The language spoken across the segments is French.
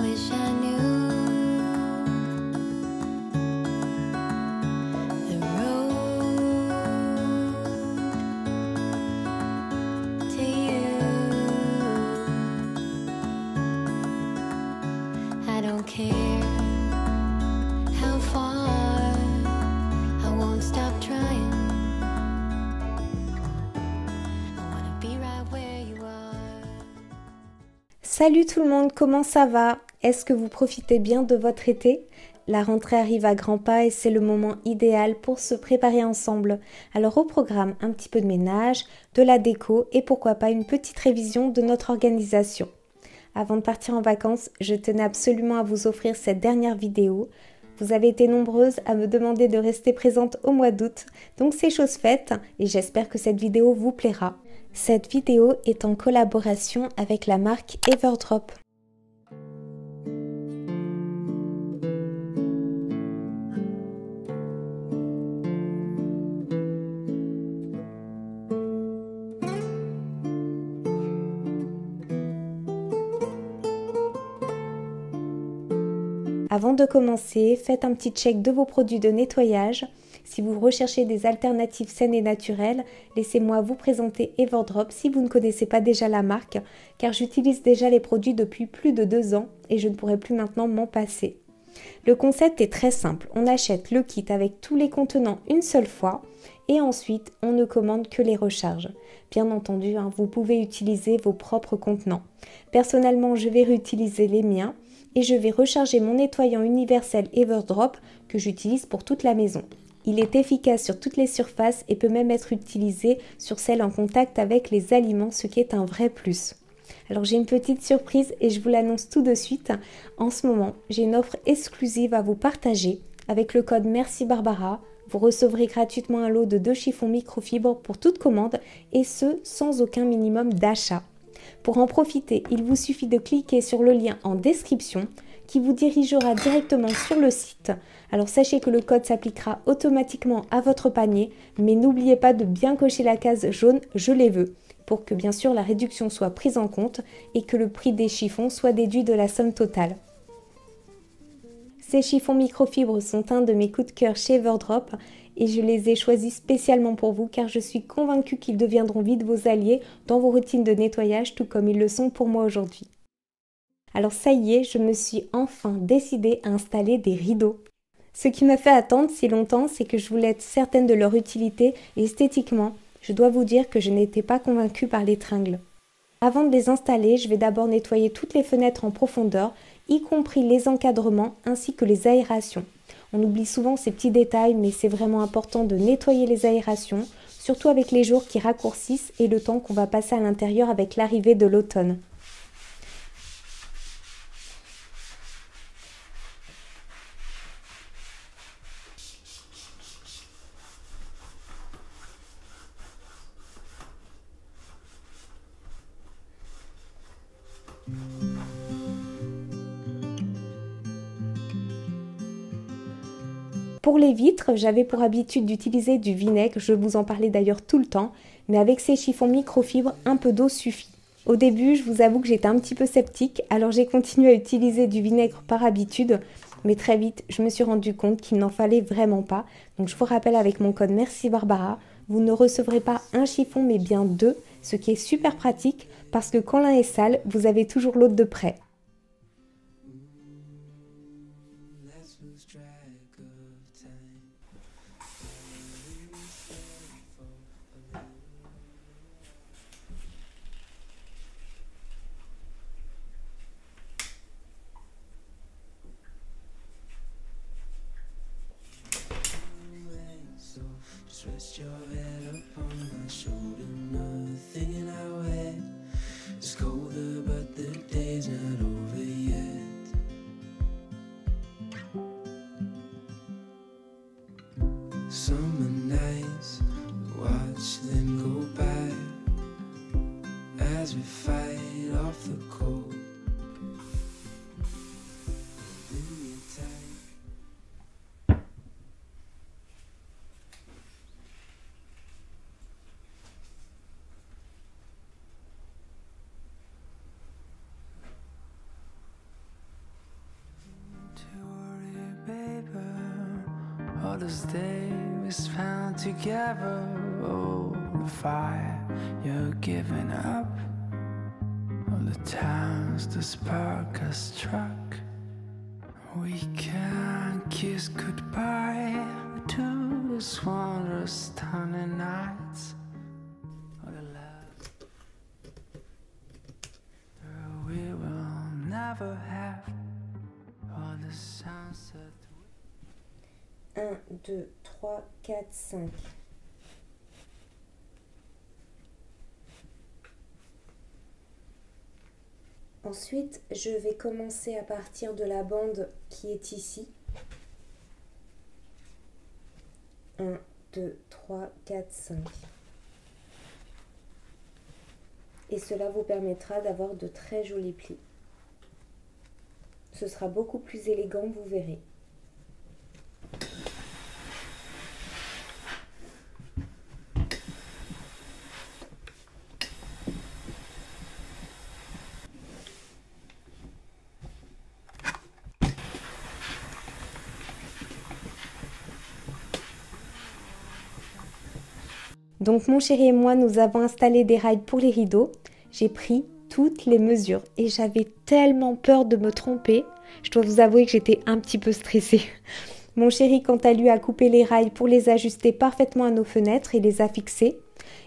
wish I knew the road to you. I don't care how far, I won't stop trying. I wanna be right where you are. Salut tout le monde, comment ça va? Est-ce que vous profitez bien de votre été? La rentrée arrive à grands pas et c'est le moment idéal pour se préparer ensemble. Alors au programme, un petit peu de ménage, de la déco et pourquoi pas une petite révision de notre organisation. Avant de partir en vacances, je tenais absolument à vous offrir cette dernière vidéo. Vous avez été nombreuses à me demander de rester présente au mois d'août, donc c'est chose faite et j'espère que cette vidéo vous plaira. Cette vidéo est en collaboration avec la marque Everdrop. Avant de commencer, faites un petit check de vos produits de nettoyage. Si vous recherchez des alternatives saines et naturelles, laissez-moi vous présenter Everdrop si vous ne connaissez pas déjà la marque, car j'utilise déjà les produits depuis plus de 2 ans et je ne pourrai plus maintenant m'en passer. Le concept est très simple, on achète le kit avec tous les contenants une seule fois et ensuite on ne commande que les recharges. Bien entendu, vous pouvez utiliser vos propres contenants. Personnellement, je vais réutiliser les miens et je vais recharger mon nettoyant universel Everdrop que j'utilise pour toute la maison. Il est efficace sur toutes les surfaces et peut même être utilisé sur celles en contact avec les aliments, ce qui est un vrai plus. Alors j'ai une petite surprise et je vous l'annonce tout de suite. En ce moment, j'ai une offre exclusive à vous partager. Avec le code Merci Barbara, vous recevrez gratuitement un lot de 2 chiffons microfibres pour toute commande et ce, sans aucun minimum d'achat. Pour en profiter, il vous suffit de cliquer sur le lien en description qui vous dirigera directement sur le site. Alors sachez que le code s'appliquera automatiquement à votre panier, mais n'oubliez pas de bien cocher la case jaune « Je les veux » pour que bien sûr la réduction soit prise en compte et que le prix des chiffons soit déduit de la somme totale. Ces chiffons microfibres sont un de mes coups de cœur chez Everdrop et je les ai choisis spécialement pour vous car je suis convaincue qu'ils deviendront vite vos alliés dans vos routines de nettoyage tout comme ils le sont pour moi aujourd'hui. Alors ça y est, je me suis enfin décidée à installer des rideaux. Ce qui m'a fait attendre si longtemps, c'est que je voulais être certaine de leur utilité et esthétiquement, je dois vous dire que je n'étais pas convaincue par les tringles. Avant de les installer, je vais d'abord nettoyer toutes les fenêtres en profondeur, y compris les encadrements ainsi que les aérations. On oublie souvent ces petits détails, mais c'est vraiment important de nettoyer les aérations, surtout avec les jours qui raccourcissent et le temps qu'on va passer à l'intérieur avec l'arrivée de l'automne. Pour les vitres, j'avais pour habitude d'utiliser du vinaigre, je vous en parlais d'ailleurs tout le temps, mais avec ces chiffons microfibres, un peu d'eau suffit. Au début, je vous avoue que j'étais un petit peu sceptique, alors j'ai continué à utiliser du vinaigre par habitude, mais très vite, je me suis rendu compte qu'il n'en fallait vraiment pas. Donc je vous rappelle avec mon code Merci Barbara, vous ne recevrez pas un chiffon mais bien 2, ce qui est super pratique parce que quand l'un est sale, vous avez toujours l'autre de près. Rest your head upon my shoulder, nothing I wear is colder, but the day's not over yet. Summer nights, watch them go by as we fight off the cold. this day we spent together. Oh, the fire you're giving up. All the times the spark has struck. We can kiss goodbye to this wondrous stunning nights. All the love that we will never have. All the sunset. 1, 2, 3, 4, 5. Ensuite, je vais commencer à partir de la bande qui est ici. 1, 2, 3, 4, 5. Et cela vous permettra d'avoir de très jolis plis. Ce sera beaucoup plus élégant, vous verrez. Donc mon chéri et moi, nous avons installé des rails pour les rideaux. J'ai pris toutes les mesures et j'avais tellement peur de me tromper. Je dois vous avouer que j'étais un petit peu stressée. Mon chéri, quant à lui, a coupé les rails pour les ajuster parfaitement à nos fenêtres et les a fixés.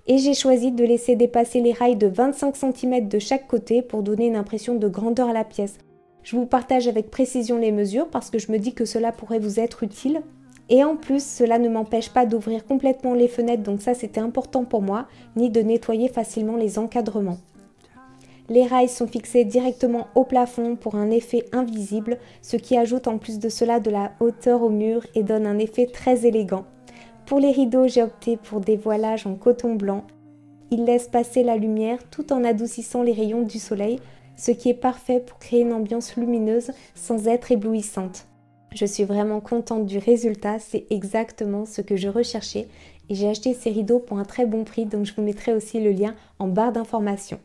Et j'ai choisi de laisser dépasser les rails de 25 cm de chaque côté pour donner une impression de grandeur à la pièce. Je vous partage avec précision les mesures parce que je me dis que cela pourrait vous être utile. Et en plus, cela ne m'empêche pas d'ouvrir complètement les fenêtres, donc ça c'était important pour moi, ni de nettoyer facilement les encadrements. Les rails sont fixés directement au plafond pour un effet invisible, ce qui ajoute en plus de cela de la hauteur au mur et donne un effet très élégant. Pour les rideaux, j'ai opté pour des voilages en coton blanc. Ils laissent passer la lumière tout en adoucissant les rayons du soleil, ce qui est parfait pour créer une ambiance lumineuse sans être éblouissante. Je suis vraiment contente du résultat, c'est exactement ce que je recherchais et j'ai acheté ces rideaux pour un très bon prix, donc je vous mettrai aussi le lien en barre d'informations.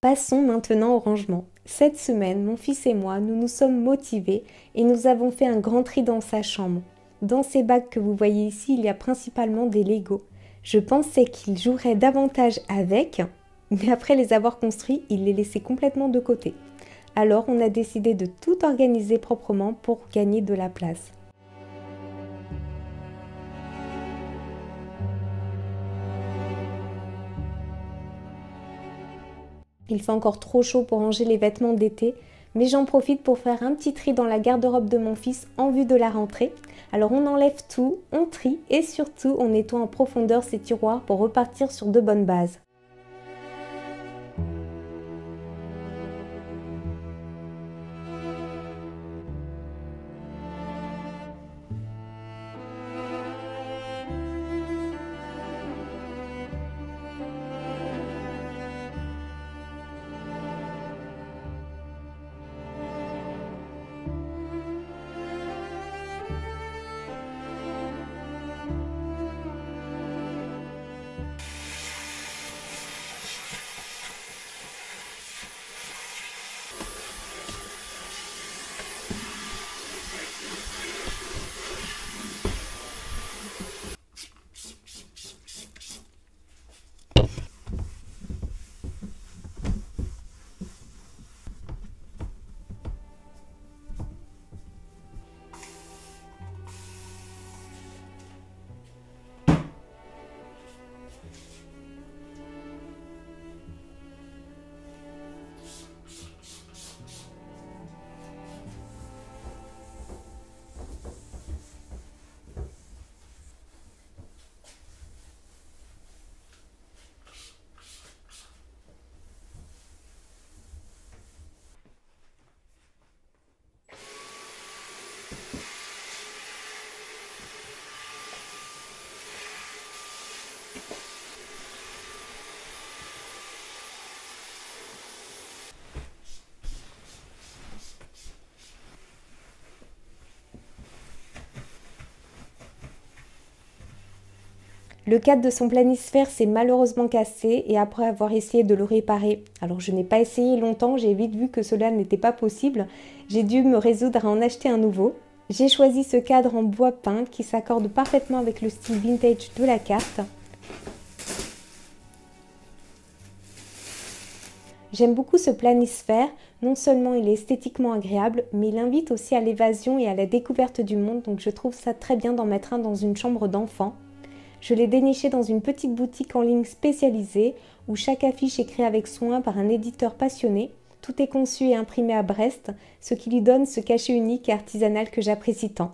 Passons maintenant au rangement. Cette semaine, mon fils et moi, nous nous sommes motivés et nous avons fait un grand tri dans sa chambre. Dans ces bacs que vous voyez ici, il y a principalement des Lego. Je pensais qu'il jouerait davantage avec, mais après les avoir construits, il les laissait complètement de côté. Alors on a décidé de tout organiser proprement pour gagner de la place. Il fait encore trop chaud pour ranger les vêtements d'été, mais j'en profite pour faire un petit tri dans la garde-robe de mon fils en vue de la rentrée. Alors on enlève tout, on trie et surtout on nettoie en profondeur ces tiroirs pour repartir sur de bonnes bases. Le cadre de son planisphère s'est malheureusement cassé et après avoir essayé de le réparer, alors je n'ai pas essayé longtemps, j'ai vite vu que cela n'était pas possible, j'ai dû me résoudre à en acheter un nouveau. J'ai choisi ce cadre en bois peint qui s'accorde parfaitement avec le style vintage de la carte. J'aime beaucoup ce planisphère, non seulement il est esthétiquement agréable, mais il invite aussi à l'évasion et à la découverte du monde, donc je trouve ça très bien d'en mettre un dans une chambre d'enfant. Je l'ai déniché dans une petite boutique en ligne spécialisée, où chaque affiche est créée avec soin par un éditeur passionné. Tout est conçu et imprimé à Brest, ce qui lui donne ce cachet unique et artisanal que j'apprécie tant.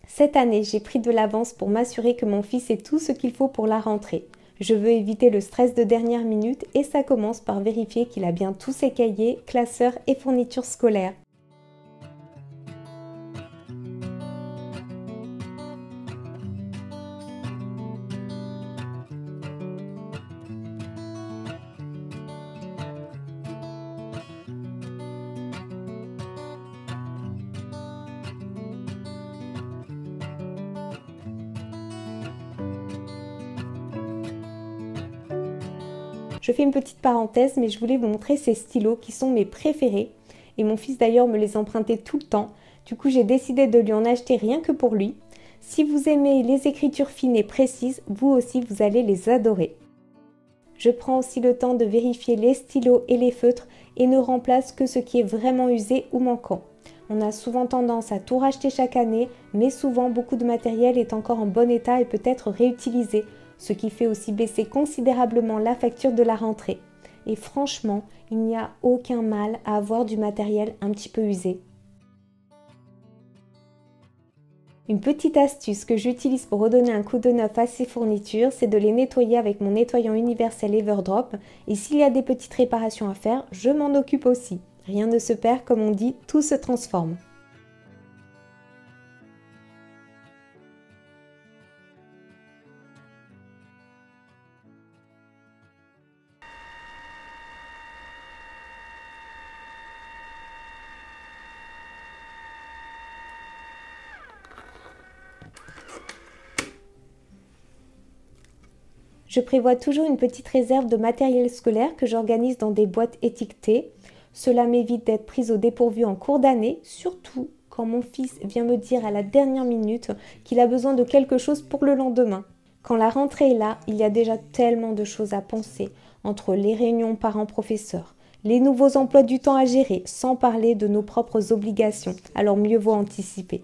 Cette année, j'ai pris de l'avance pour m'assurer que mon fils ait tout ce qu'il faut pour la rentrée. Je veux éviter le stress de dernière minute et ça commence par vérifier qu'il a bien tous ses cahiers, classeurs et fournitures scolaires. Je fais une petite parenthèse, mais je voulais vous montrer ces stylos qui sont mes préférés. Et mon fils d'ailleurs me les empruntait tout le temps. Du coup, j'ai décidé de lui en acheter rien que pour lui. Si vous aimez les écritures fines et précises, vous aussi vous allez les adorer. Je prends aussi le temps de vérifier les stylos et les feutres et ne remplace que ce qui est vraiment usé ou manquant. On a souvent tendance à tout racheter chaque année, mais souvent beaucoup de matériel est encore en bon état et peut être réutilisé, ce qui fait aussi baisser considérablement la facture de la rentrée. Et franchement, il n'y a aucun mal à avoir du matériel un petit peu usé. Une petite astuce que j'utilise pour redonner un coup de neuf à ces fournitures, c'est de les nettoyer avec mon nettoyant universel Everdrop. Et s'il y a des petites réparations à faire, je m'en occupe aussi. Rien ne se perd, comme on dit, tout se transforme. Je prévois toujours une petite réserve de matériel scolaire que j'organise dans des boîtes étiquetées. Cela m'évite d'être prise au dépourvu en cours d'année, surtout quand mon fils vient me dire à la dernière minute qu'il a besoin de quelque chose pour le lendemain. Quand la rentrée est là, il y a déjà tellement de choses à penser, entre les réunions parents-professeurs, les nouveaux emplois du temps à gérer, sans parler de nos propres obligations, alors mieux vaut anticiper.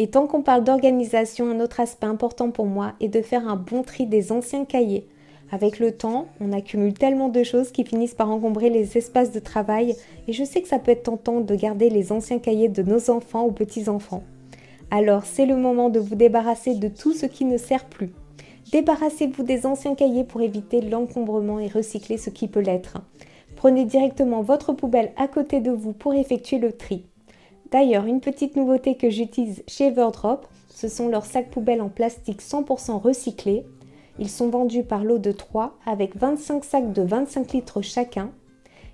Et tant qu'on parle d'organisation, un autre aspect important pour moi est de faire un bon tri des anciens cahiers. Avec le temps, on accumule tellement de choses qui finissent par encombrer les espaces de travail et je sais que ça peut être tentant de garder les anciens cahiers de nos enfants ou petits-enfants. Alors c'est le moment de vous débarrasser de tout ce qui ne sert plus. Débarrassez-vous des anciens cahiers pour éviter l'encombrement et recycler ce qui peut l'être. Prenez directement votre poubelle à côté de vous pour effectuer le tri. D'ailleurs, une petite nouveauté que j'utilise chez Everdrop, ce sont leurs sacs poubelles en plastique 100% recyclés. Ils sont vendus par lot de 3 avec 25 sacs de 25 litres chacun.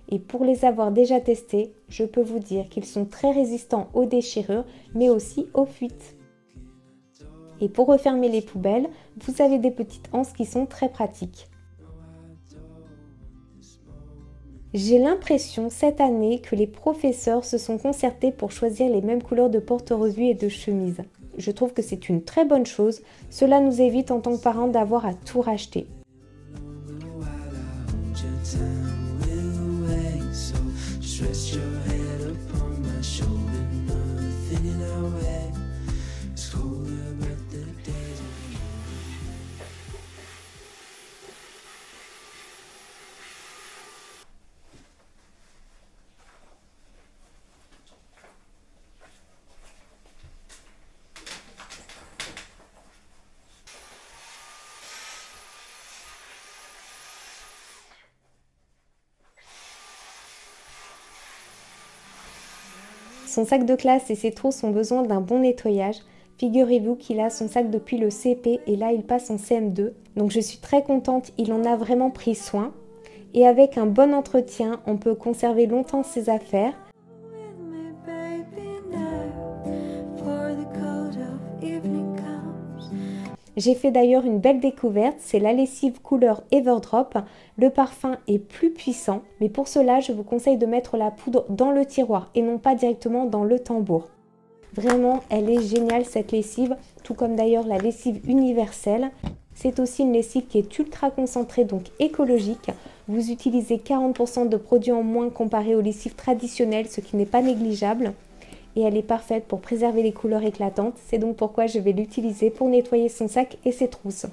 Et pour les avoir déjà testés, je peux vous dire qu'ils sont très résistants aux déchirures, mais aussi aux fuites. Et pour refermer les poubelles, vous avez des petites anses qui sont très pratiques. J'ai l'impression cette année que les professeurs se sont concertés pour choisir les mêmes couleurs de porte-revues et de chemises. Je trouve que c'est une très bonne chose, cela nous évite en tant que parents d'avoir à tout racheter. Son sac de classe et ses trousses ont besoin d'un bon nettoyage. Figurez-vous qu'il a son sac depuis le CP et là il passe en CM2. Donc je suis très contente, il en a vraiment pris soin. Et avec un bon entretien, on peut conserver longtemps ses affaires. J'ai fait d'ailleurs une belle découverte, c'est la lessive couleur Everdrop. Le parfum est plus puissant, mais pour cela, je vous conseille de mettre la poudre dans le tiroir et non pas directement dans le tambour. Vraiment, elle est géniale cette lessive, tout comme d'ailleurs la lessive universelle. C'est aussi une lessive qui est ultra concentrée, donc écologique. Vous utilisez 40% de produits en moins comparé aux lessives traditionnelles, ce qui n'est pas négligeable. Et elle est parfaite pour préserver les couleurs éclatantes. C'est donc pourquoi je vais l'utiliser pour nettoyer son sac et ses trousses.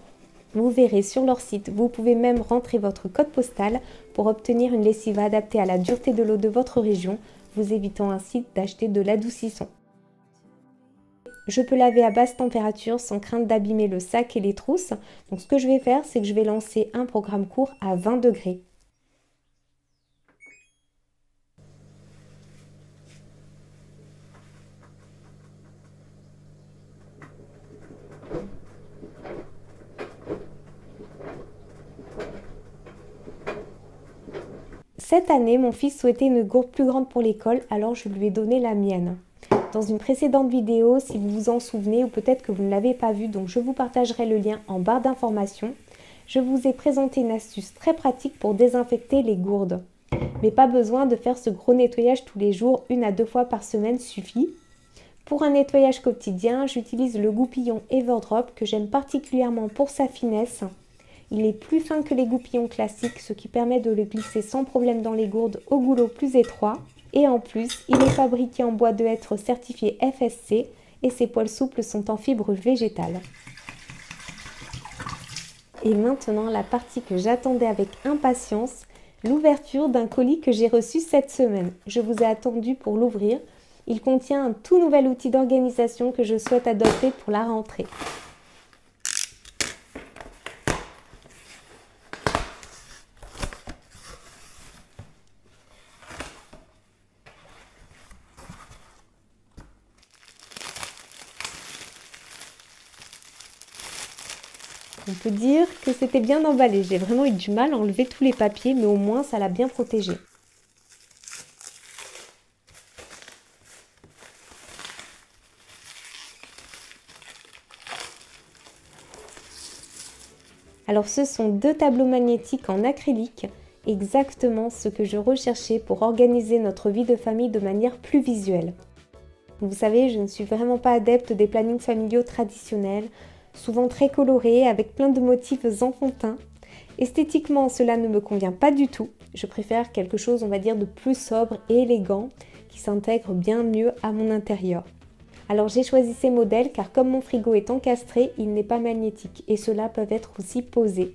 Vous verrez sur leur site, vous pouvez même rentrer votre code postal pour obtenir une lessive adaptée à la dureté de l'eau de votre région, vous évitant ainsi d'acheter de l'adoucissant. Je peux laver à basse température sans crainte d'abîmer le sac et les trousses. Donc ce que je vais faire, c'est que je vais lancer un programme court à 20 degrés. Cette année, mon fils souhaitait une gourde plus grande pour l'école, alors je lui ai donné la mienne. Dans une précédente vidéo, si vous vous en souvenez, ou peut-être que vous ne l'avez pas vue, donc je vous partagerai le lien en barre d'informations, je vous ai présenté une astuce très pratique pour désinfecter les gourdes. Mais pas besoin de faire ce gros nettoyage tous les jours, 1 à 2 fois par semaine suffit. Pour un nettoyage quotidien, j'utilise le goupillon Everdrop que j'aime particulièrement pour sa finesse. Il est plus fin que les goupillons classiques, ce qui permet de le glisser sans problème dans les gourdes au goulot plus étroit. Et en plus, il est fabriqué en bois de hêtre certifié FSC et ses poils souples sont en fibre végétale. Et maintenant, la partie que j'attendais avec impatience, l'ouverture d'un colis que j'ai reçu cette semaine. Je vous ai attendu pour l'ouvrir. Il contient un tout nouvel outil d'organisation que je souhaite adopter pour la rentrée. On peut dire que c'était bien emballé. J'ai vraiment eu du mal à enlever tous les papiers, mais au moins ça l'a bien protégé. Alors ce sont 2 tableaux magnétiques en acrylique, exactement ce que je recherchais pour organiser notre vie de famille de manière plus visuelle. Vous savez, je ne suis vraiment pas adepte des plannings familiaux traditionnels, souvent très colorés, avec plein de motifs enfantins. Esthétiquement, cela ne me convient pas du tout. Je préfère quelque chose, on va dire, de plus sobre et élégant, qui s'intègre bien mieux à mon intérieur. Alors j'ai choisi ces modèles car comme mon frigo est encastré, il n'est pas magnétique et ceux-là peuvent être aussi posés.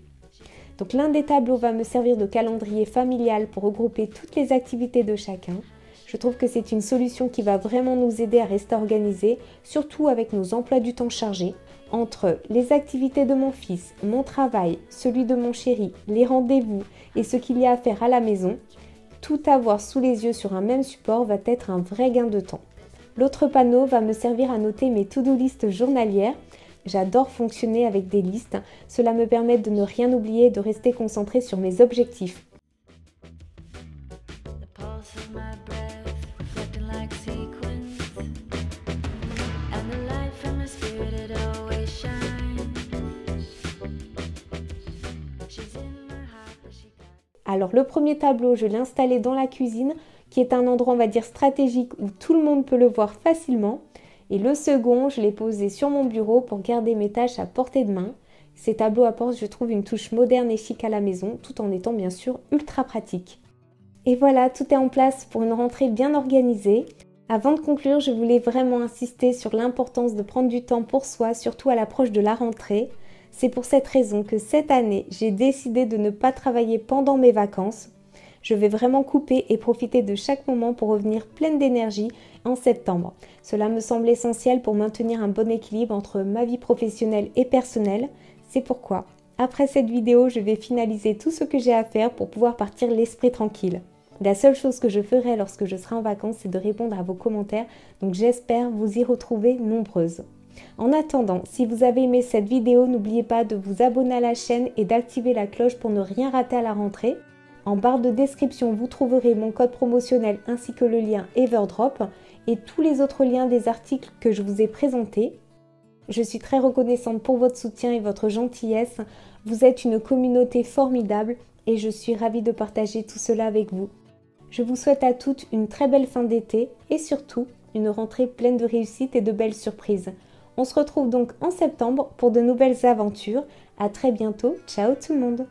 Donc l'un des tableaux va me servir de calendrier familial pour regrouper toutes les activités de chacun. Je trouve que c'est une solution qui va vraiment nous aider à rester organisés, surtout avec nos emplois du temps chargés. Entre les activités de mon fils, mon travail, celui de mon chéri, les rendez-vous et ce qu'il y a à faire à la maison, tout avoir sous les yeux sur un même support va être un vrai gain de temps. L'autre panneau va me servir à noter mes to-do list journalières. J'adore fonctionner avec des listes, cela me permet de ne rien oublier et de rester concentré sur mes objectifs. Alors le premier tableau, je l'ai installé dans la cuisine, qui est un endroit, on va dire, stratégique où tout le monde peut le voir facilement. Et le second, je l'ai posé sur mon bureau pour garder mes tâches à portée de main. Ces tableaux apportent, je trouve, une touche moderne et chic à la maison, tout en étant bien sûr ultra pratique. Et voilà, tout est en place pour une rentrée bien organisée. Avant de conclure, je voulais vraiment insister sur l'importance de prendre du temps pour soi, surtout à l'approche de la rentrée. C'est pour cette raison que cette année, j'ai décidé de ne pas travailler pendant mes vacances. Je vais vraiment couper et profiter de chaque moment pour revenir pleine d'énergie en septembre. Cela me semble essentiel pour maintenir un bon équilibre entre ma vie professionnelle et personnelle. C'est pourquoi, après cette vidéo, je vais finaliser tout ce que j'ai à faire pour pouvoir partir l'esprit tranquille. La seule chose que je ferai lorsque je serai en vacances, c'est de répondre à vos commentaires, donc j'espère vous y retrouver nombreuses. En attendant, si vous avez aimé cette vidéo, n'oubliez pas de vous abonner à la chaîne et d'activer la cloche pour ne rien rater à la rentrée. En barre de description, vous trouverez mon code promotionnel ainsi que le lien Everdrop et tous les autres liens des articles que je vous ai présentés. Je suis très reconnaissante pour votre soutien et votre gentillesse. Vous êtes une communauté formidable et je suis ravie de partager tout cela avec vous. Je vous souhaite à toutes une très belle fin d'été et surtout une rentrée pleine de réussite et de belles surprises. On se retrouve donc en septembre pour de nouvelles aventures. À très bientôt. Ciao tout le monde!